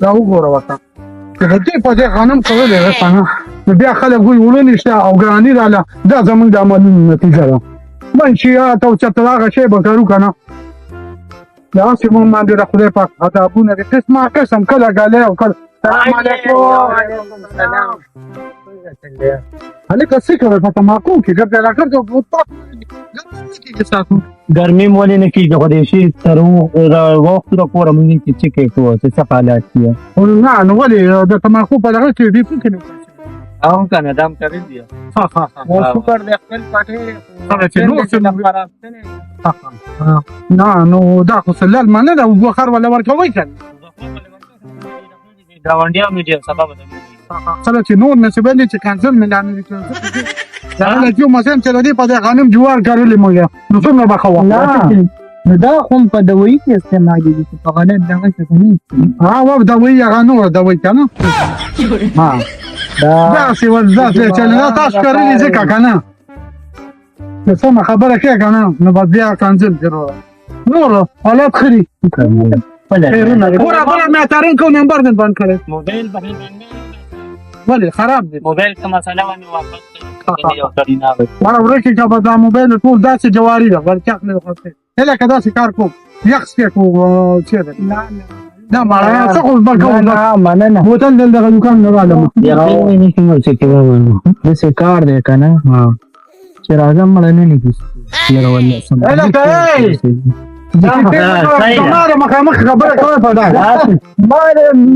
دا وګوره ورته چې د دې په دې غنم کړلی دی که نه نو بیا خلک وایي وړونې شته او ګراني راله دا زموږ د عملونو نتیجه ده منشیات او چېرته هغه شی به کوو که نه داسې مونږ باندې د خدای پاک عذابونه دي قسمه قسم کله ګلی او کله سلام علیکم هلکه څه کوئ په تماکو کې ګرځې راګرځې ستاسو ګرمي مې ولې نه کېږي خو دې شي تر وختو پورې مونږ چې څه کوو چې څه حالات دي نه نو ولې د تماکو په دغه کې ډېپو کې نه هم که نه دام کوي دي شکر دې خپل پټې نه نو دا خو سلال منه ده اوبه خر ولا ورکوئ که ګاونډیان مې ډېر سبب ده کله چې نور نصیبه دي چې کانسل مې لانې دغه یو مثلا چې د دې په دې غنم جوار کرلې موږ نو څنګه به ښه وخت نو دا خو په دوایي کې استعمالېږي چې په غلط دغه څه نه و دوایي هغه نوره دوایي که نه داسې داسې چې نه تاسو کرلې ځکه که نه نو سمه خبره کوې که نه نو بس بیا کانسل کړو نور حالات ښه دي پوره مې تارین کو نمبر دې بند کړی موبایل ولې خراب دی موبایل څه مسله وه مې واپس کړی یو سړي نه هره ورځ کې چې به دا موبایل ټول داسې جواري ده بل چاک نه خلاصې هله که داسې کار کوم یخ سپېکو چېرته نه مړه څه خو به کوم مننه بوتل دغه دوکان نه رالم داسې کار دی که نه چې راځم مړه نه لیکي زماره مخامخ خبره کوي په دا ما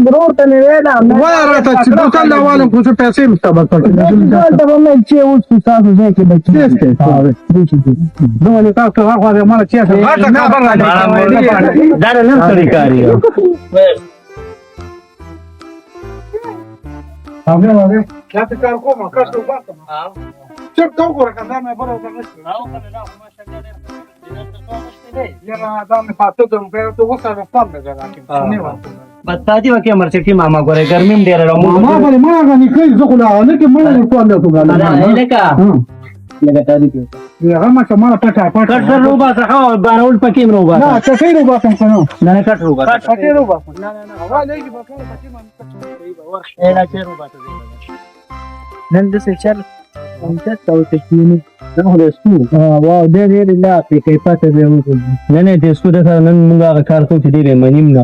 ورور ته مې ویله وایه راته چې دوکان له والم خو څه پیسې مې ستا بس دلته به مې چې اوس ستاسو ځای کې به نو ولې تاسو هغه د ماله چې غټه خبر راځي دا نن سړي کاري هغه دا کار کوم کاستو باسم چپ تو ګوره کنده مې بل څه نشته یاره دا مې پاتو ته په تو وسره پام نه راکې نه وته بس تاسو وکي مرچکی ماما ګوره ګرمي ډېر راو ما باندې ما غني کوي زه خو لا نه کې مړ نه کوم نه کوم لکه تاسو کې هغه ما څه ما پټه کټ سر روبا څه بارول پکې روبا نه څه کوي روبا څنګه نو نه کټ روبا پټه روبا نه هوا لګي په کار پټه ما نه چې روبا ته نن د څه چل انت تاسو کې نه هو سکو واو ډېر لا په کې پاتې دی نه د سکو د نن موږ هغه کار کوو چې ډېر منیم نه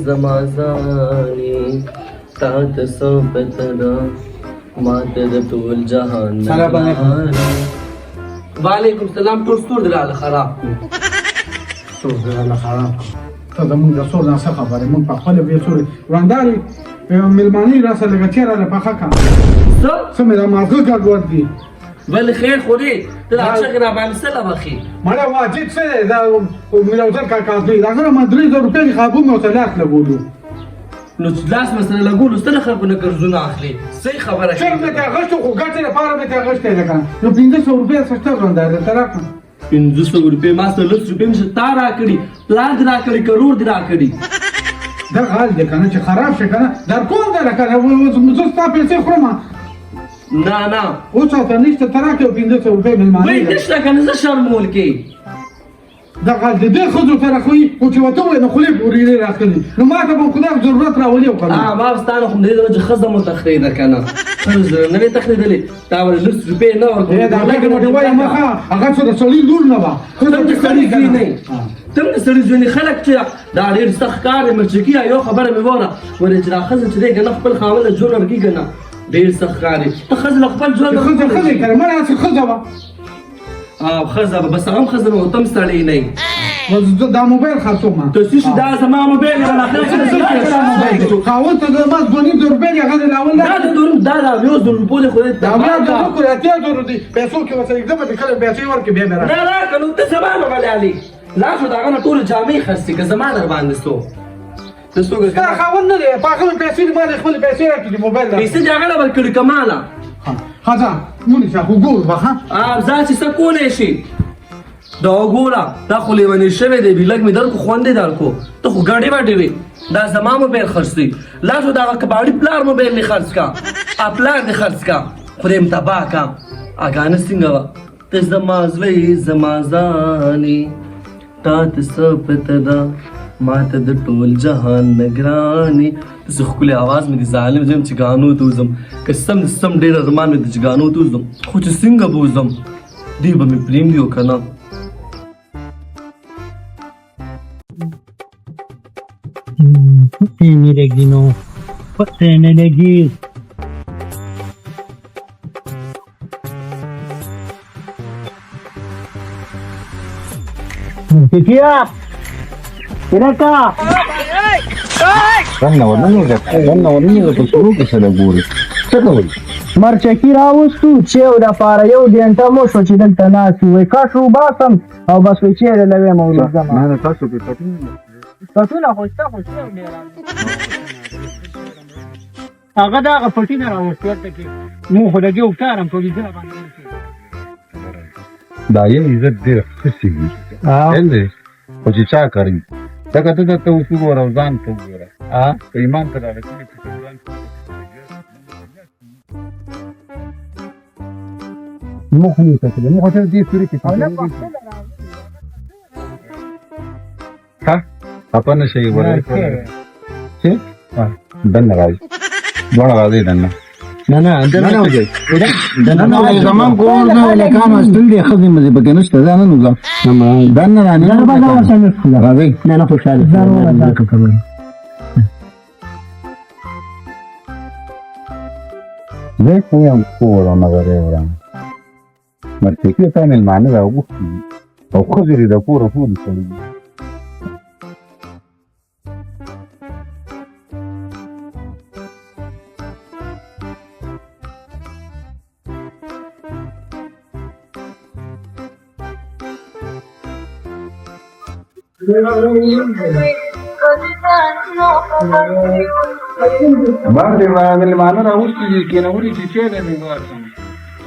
زمازانی تحت صوبتنا ماتد طول جهان وعلیکم السلام ټول ستور دلاله خراب ستور دلاله خراب ته زمونږ د سور نه څه خبره مونږ په خپل به سور ونداري ملمانی را سره لګچې را پخه کا څه مې دا مارکو ګډ دی بل خیر خوري ته عاشق را باندې سلام اخي مړه واجب څه دا مې راوځل کا کاږي دا غره ما 300 روپۍ خابو مې وتلات لګولو نو لاس مسله لګولو ستنه خلکو نه قرضونه اخلي صحیح خبره چر مې ته غشت خو ګټه لپاره مې ته غشت نه کړ نو 500 روپۍ سسته وندار تراکم 500 روپۍ ما سره 100 روپۍ مې تا را کړی پلاګ را کړی کروڑ دی را کړی دا حال دې کنه چې خراب شي کنه در کوم دا کنه زه ستا پیسې خورم نه اوس ته نشته تراکه 500 روپۍ ملمانه وای نشته کنه زه شرمول کې دا غل دې خزو تر خو او چې وته نو خلې پوری راخلي نو ما ته په خدای ضرورت راولي او کنه ما واستانه خو دې وجه خزه متخریده کنه خزه نه تخریدلې تا ول 100 روپۍ نه ورته دا لکه مو وای ما هغه څه د سړی لور نه وا خو ته سړی نه تم د سړي ځنې خلک چې دا ډېر سخت کار مرچکي یو خبره مې وره ولې چې دا ښځه چې دی که نه خپل خاوند ژوند ورکړي که نه ډېر سخت کار دی ته ښځه له خپل ژوند ښځې که نه مړه هسې ښځه وه ښځه به بس هغه هم ښځه نه وه ته هم سړی نه یې دا موبایل خرڅوم ته څه شي دا زما موبایل یم خاوند ته زما 2.5 روپۍ هغه د لاول دا یو زر روپۍ دی خو دې دا بیا د وکړو اتیا زرو دي پیسو کې ورسره اکدم دې کله پیسې ورکړې بیا مې نه که نو ته زما نه ولې علي لا شو د هغه نه ټولې جامې خرڅې که زما در باندې ستو ستا خاوند نه دی په هغه مې پیسې دي ما دې خپلې پیسې راکړي موبایل پیسې دې هغه نه ورکړي که ماله ښځه ونیسه خو ګور به ښه ځه چې څه کولی شي دا وګوره دا خو لیونی شوی دی بلګ مې درکو خوندې درکو ته خو ګاډې واډې وې دا زما موبایل خرڅ دی لا شو د هغه کباړي پلار موبایل مې خرڅ کا پلار دې خرڅ کا خدای م تباه کا اګانه څنګه وه ته زما زړی زما ځانې تا ته څه پته ده ما ته د ټول جهان نه ګرانې داسې ښکلی اواز مې د ظالم زم چې ګانو ته وځم که سم د سم ډېر ارمان مې د چې ګانو ته وځم خو چې څنګه به وځم دوی به مې پرېږدي او که نه Putih ni lagi no. Putih ni lagi. Siap. Kira-kira. دنه ورننه په شروع کې سره ګوري څه کوي مرچکی راوستو چې یو د پاره یو ډینټه مو شو چې دلته ناست وي کاشو باسم او بس وی چیرې لوي مولود زما نه تاسو په پټین تاسو خوسته هغه دا پټی نه راوستو ته کې مو خو لګي او کارم کوي ځا باندې دا یې عزت ډېر خسيږي او چې چا کوي دا کته ته اوسو ور ځان ته وګوره ایمان ته راځي چې ځان مخني ته دې مخ ته دې سوري کې ها اپن شي ورته چې دنه راځي دوړه راځي دنه نه دنه وځي دنه زمان کوم نه لکه ما ستل دي خزي مزي بګ نشته دا نه نو دنه نه راځي نه خوشاله زه خو یم کور او نظرې ورم مرتکي ته ملمانه راوغوښتي او ښځې د کوره ټولې کړي باندې ملمانه راوغوښتي دي کېنولي چې چیرې مې وارسم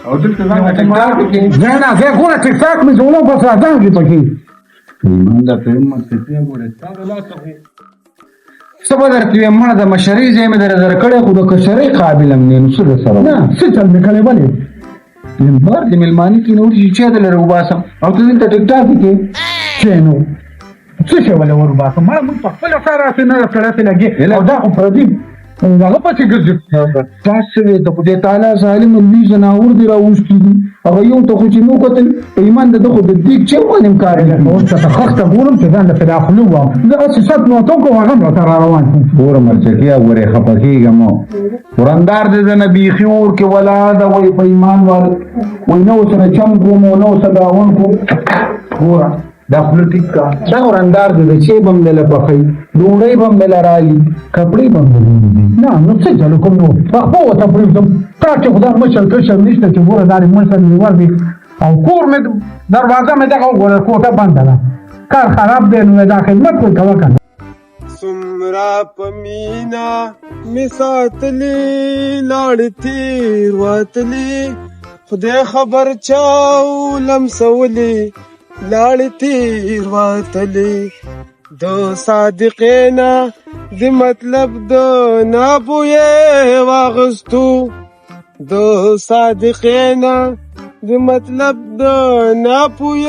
او دلته ځان ټیک ټاک کې زه ګوره ټیک ټاک مې زولو بس راځم کې پکې ایمان دا په مرتکي ګوره تا ولا څه څه به درته وایم مړه د مشرۍ ځای مې در کړی خو د کشرۍ قابل هم نه یم څه درسره نه څه چل مې کړی ولې بار د ملمانې کېنولي چې چا دلته راوباسم او ته دلته ټیک ټاک کې کېنو څه شی ولې ورباسم مړه موږ په خپله سره راسې نه سړی سې لګې او دا خو پردي هغه پسې ګرځي تاسو د خدای تعالی ظالم لوی زناور دی راوښتي دي هغه یو ته خو چې نو کتل ایمان د خو د دې چې ونه کار دی اوس ته خخته ګورم چې ځان له فداخلو وم زه چې ست نو ته کوم هغه نو تر روان ګوره مرچکي ګوره خپکیږم ورندار دې د نبی خور کې ولاد وای په ایمان ور وای نو سره چم کوم نو سره اون کو ګوره دا پولیټیک کا دا ورندار دې چې بم له پخې ډوړې بم له رالی کپڑے بم نه نو څه چلو کوم نو په ته پرېږدم تا چې خدای مشر کشر نشته چې ګوره دا مشر نیول دی او کور مې دروازه مې دغه وګوره کوټه بنده ده کار خراب دی نو دا خدمت کوي کوه کنه سمرا پمینا می ساتلی لاړ تیر واتلی خدای خبر چاو لمسولی لاړ تیر واتلی دو صادقینا دی مطلب دو نابوی واغستو دو صادقینا دی مطلب دو نابوی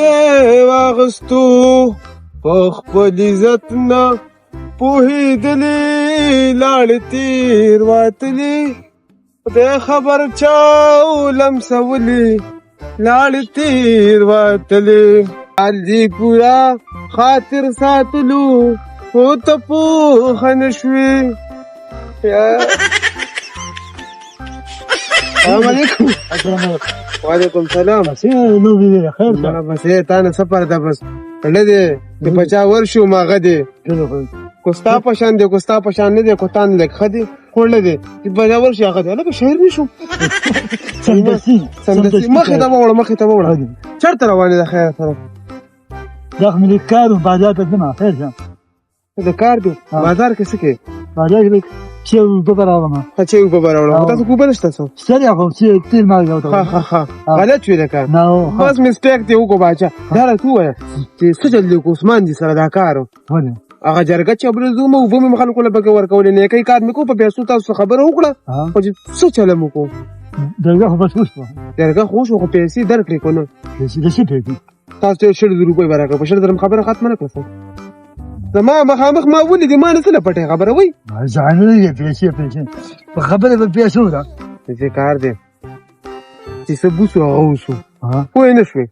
واغستو پخ پل عزتنا پوہی دلی لاړ تیر واتلی خدای خبر چاو لمسولی لاړ تیر واتلی علی پورا خاطر ساتلو هو ته پوخه نشوې السلام علیکم وعلیکم السلام خیر بس تا نه سفر ده بس نه دی چې پچا ورشو ماغه دی کوستا پشان دی کوستا پشان نه دی کوتان لک خدي خور نه دی چې پچا ورشي هغه دی لکه شهر نشو سمدسي مخې ته وړه چرته روانې ده خیر سره دا مې کار بازار ته ځم خیر ځم د کار دی بازار کې څه کې بازار کې چې په راوړم چې په راوړم تاسو کو بل شته څه سړی هغه چې تیر ما یو ته ها غلط وی ده کار نو بس میسټیک دی وګو باچا دا راته وای چې څه چل کو عثمان دي سره دا کار ونه هغه جرګه چې بل زوم او بم مخالکو له بګ ورکول نه کوي کار مې کو په پیسو تاسو خبره وکړه او څه چل مو کو دغه خو بس وښه درګه خوش خو پیسې درکړې کو نه پیسې د څه پیسې تاسو 100 روپۍ ورکړه په 100 درم خبره ختمه نه کړه زما مخامخ ما ولیدې ما نه څه له پټې خبره وایي ځان نه پیسې په خبره به پیسو ده دې کار دی چې څه بوسو هغه وسو پوه نه شوې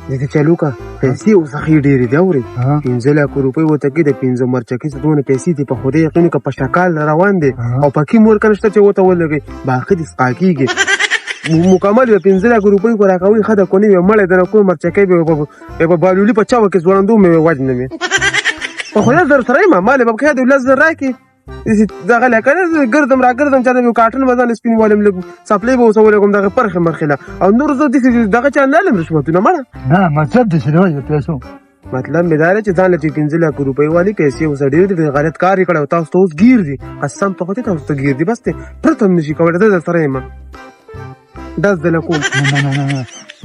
دې چالو کا پیسې اوس اخی ډېرې دي اورې 15 لک روپۍ ورته کې د 15 مرچکې څه دونه پیسې دي په خدای یقین که په شکال روان دي او پکې مور که نشته چې ورته ولګي باقي دې سقا کېږي مکمل به 15 لک روپۍ خو راکوي ښه ده کونې وې مړی د نه کوم مرچکۍ به په بالولي په چاوه کې ځوړندو مې وجنه مې په خدای زر سره یم مالې به پکې د 10 زر راکړي دغه لکه ګردم را ګردم چا د کاټن مزان سپین والم لګ سپلې به وسو لګم دغه پرخه مرخله او نور زه دغه چا نه لم رشوتونه مړه نه مطلب دې شنو پیسو مطلب مې دا دی چې ځان له 15 لک روپۍ والی پیسې اوس ډېر دي غلط کار یې کړی او تاسو ته اوس ګیر دي قسم په خدای تاسو ته ګیر دي بس ته پرته هم نشي کولی زه سره یم داس د لکوم نه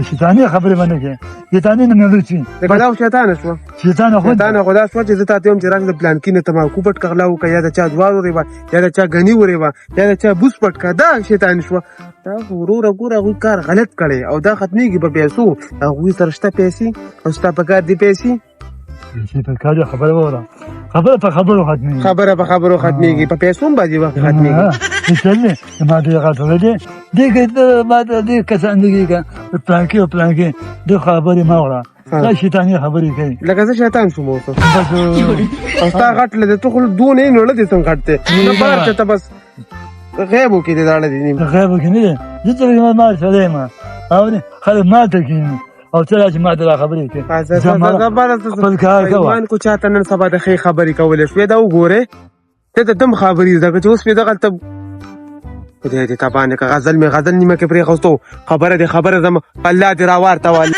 شیطانی خبرې باندې کې شیطانی نه مرچی دغه دا شیطان شو شیطان خدا شو چې زه تاسو هم چې راځم پلان کې نه تماکو پټ کغلا او یا د چا دوار ورې یا د چا غنی ورې یا د چا بوس پټ کا دا شیطان شو دا ورور ګور کار غلط کړي او دا ختميږي په پیسو هغه سرشته پیسې او ستا په کار دی پیسې په کار خبره وره خبره په خبرو ختمي خبره په خبرو ختميږي په پیسو باندې وخت ختميږي مثلا ما دې غاټولې دې کې ما دې کسان دې پلان کې د خبرې ما وره دا شیطانی خبرې کوي لکه زه شیطان شوم اوس او ستا غټ لده ته خو دونه نه لده څنګه غټته نه بار چې ته بس غیبو کې دې داړه دي غیبو کې نه دې ته ما سلام او نه خلک ما ته کې او ته چې ما ته خبرې کوي خپل کار کوه ایمان کو چاته نن سبا د خې خبرې کولې شوې دا وګوره ته ته دم خبرې دا چې اوس په دغه ته دې ته باندې غزل نیمه کې پرې خوستو خبره دې خبره زم الله دې راوارته وال